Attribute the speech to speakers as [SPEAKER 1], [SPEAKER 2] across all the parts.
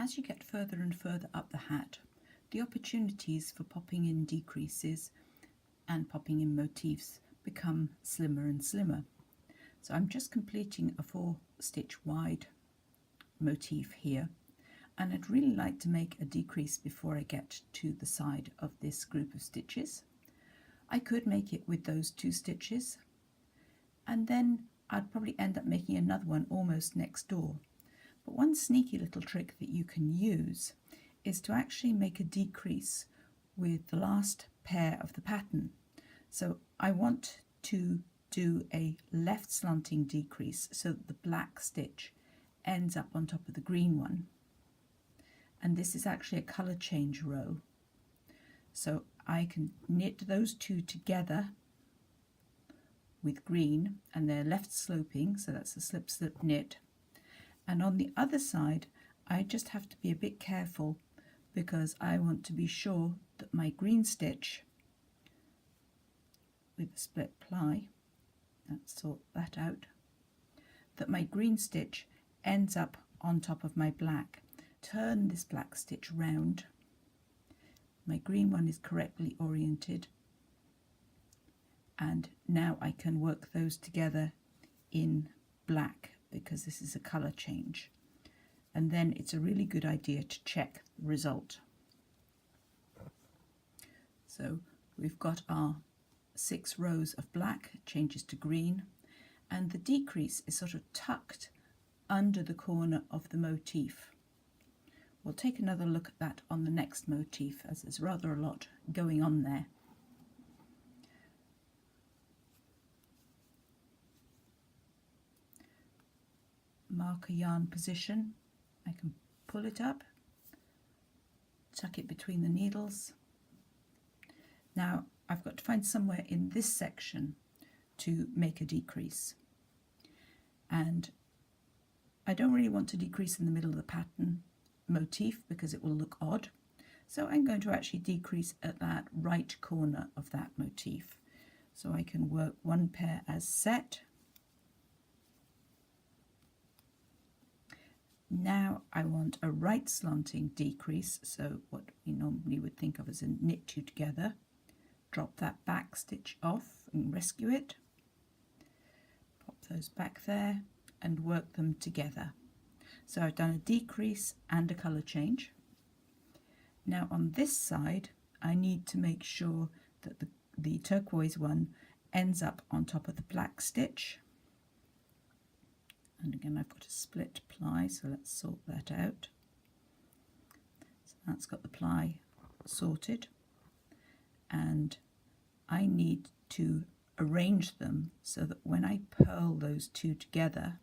[SPEAKER 1] As you get further and further up the hat, the opportunities for popping in decreases and popping in motifs become slimmer and slimmer. So I'm just completing a 4-stitch wide motif here, and I'd really like to make a decrease before I get to the side of this group of stitches. I could make it with those 2 stitches, and then I'd probably end up making another one almost next door. But one sneaky little trick that you can use is to actually make a decrease with the last pair of the pattern. So I want to do a left slanting decrease so that the black stitch ends up on top of the green one. And this is actually a colour change row. So I can knit those 2 together with green, and they're left sloping, so that's a slip slip knit. And on the other side I just have to be a bit careful because I want to be sure that my green stitch with a split ply, let's sort that out, that my green stitch ends up on top of my black. Turn this black stitch round. My green one is correctly oriented, and now I can work those together in black because this is a colour change, and then it's a really good idea to check the result. So we've got our 6 rows of black, changes to green, and the decrease is sort of tucked under the corner of the motif. We'll take another look at that on the next motif, as there's rather a lot going on there. Marker yarn position, I can pull it up, tuck it between the needles. Now I've got to find somewhere in this section to make a decrease, and I don't really want to decrease in the middle of the pattern motif because it will look odd, so I'm going to actually decrease at that right corner of that motif. So I can work 1 pair as set. Now I want a right slanting decrease, so what we normally would think of as a knit 2 together. Drop that back stitch off and rescue it. Pop those back there and work them together. So I've done a decrease and a colour change. Now on this side I need to make sure that the turquoise one ends up on top of the black stitch. And again I've got a split ply, so let's sort that out. So that's got the ply sorted, and I need to arrange them so that when I purl those 2 together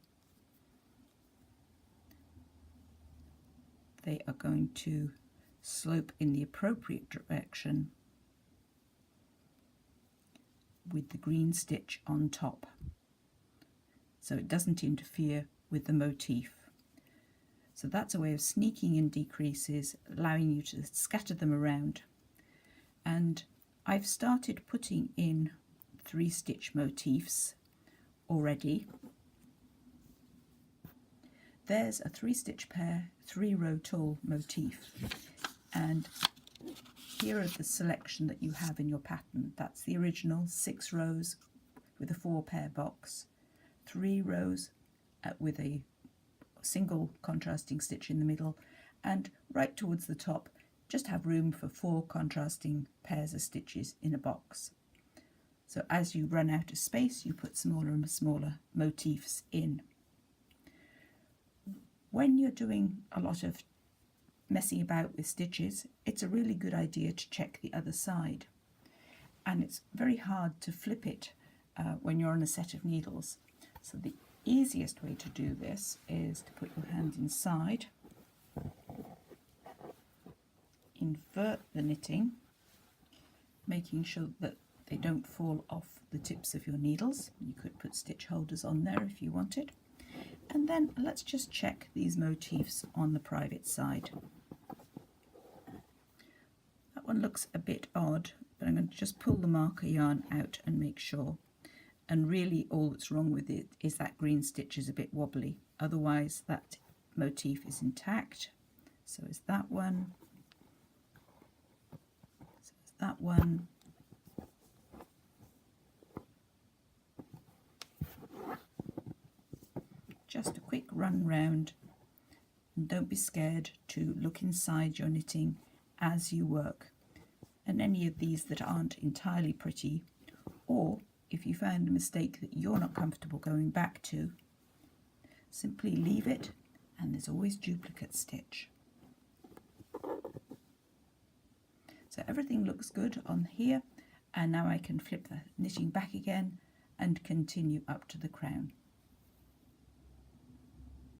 [SPEAKER 1] they are going to slope in the appropriate direction with the green stitch on top, so it doesn't interfere with the motif. So that's a way of sneaking in decreases, allowing you to scatter them around. And I've started putting in 3-stitch motifs already. There's a 3-stitch pair, 3-row tall motif, and here are the selection that you have in your pattern. That's the original 6 rows with a 4-pair box, 3 rows with a single contrasting stitch in the middle, and right towards the top just have room for 4 contrasting pairs of stitches in a box. So as you run out of space you put smaller and smaller motifs in. When you're doing a lot of messing about with stitches, it's a really good idea to check the other side, and it's very hard to flip it when you're on a set of needles. So the easiest way to do this is to put your hand inside, invert the knitting, making sure that they don't fall off the tips of your needles. You could put stitch holders on there if you wanted. And then let's just check these motifs on the private side. That one looks a bit odd, but I'm going to just pull the marker yarn out and make sure. And really all that's wrong with it is that green stitch is a bit wobbly. Otherwise that motif is intact. So it's that one, so it's that one, just a quick run round, and don't be scared to look inside your knitting as you work. And any of these that aren't entirely pretty, or if you found a mistake that you're not comfortable going back to, simply leave it, and there's always duplicate stitch. So everything looks good on here, and now I can flip the knitting back again and continue up to the crown.